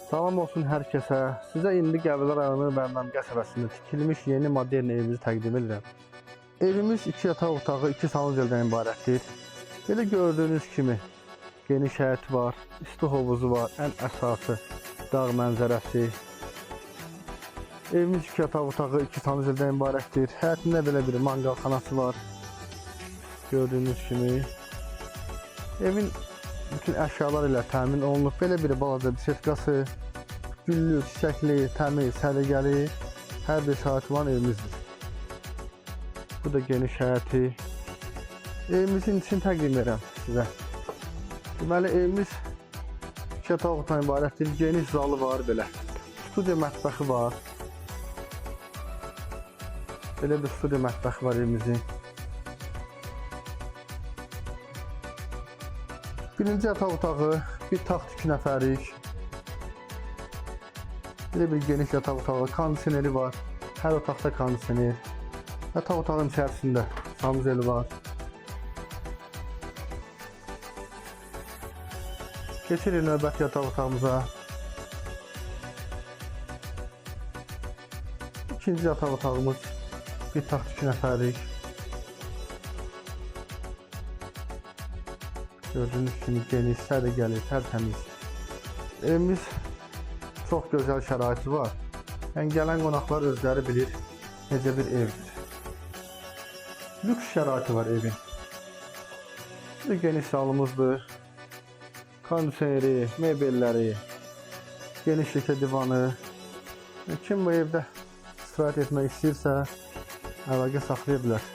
Salam olsun hər kəsə. Sizə indi Qəbələ rayonu Bərnam qəsəbəsində tikilmiş yeni modern evimizi təqdim edirəm. Evimiz 2 yataq otağı, 2 sanuzeldən ibarətdir. Belə gördüyünüz kimi geniş həyəti var, isti hovuzu var, ən əsası dağ mənzərəsi. Evimiz 2 yataq otağı, 2 sanuzeldən ibarətdir. Həyətində belə bir manqalxanası var. Gördüyünüz kimi evin bütün əşyalar ilə təmin olunub. Belə bir balaca bisetkası, güllü, çiçəkli, təmiz, səliqəli hər bir şərait olan evimizdir. Bu da geniş həyəti. Evimizin içini təqdim edirəm sizə. Deməli, evimiz 2 yataq otaqdan ibarətdir. Geniş zalı var belə. Studiya mətbəxi var. Belə bir studiya mətbəxi var evimizin. Birinci yataq otağı, bir taxt 2 nəfərlik. Belə bir geniş yataq otağı, kondisioneri var. Hər otaqda kondisioner. Yataq otağın içərisində sanuzeli var. Keçirik növbəti yataq otağımıza. İkinci yataq otağımız, bir taxt 2 nəfərlik. Gördüğünüz kimi geniş, səliqəli, tərtəmiz. Evimiz çox gözəl şəraiti var. Yəni gələn qonaqlar özləri bilir necə bir evdir. Lüks şəraiti var evin. Bir geniş salımızdır. Kondisioneri, mebelləri, geniş yekə divanı. Kim bu evdə istirahət etmək istəyirsə əlaqə saxlaya bilər.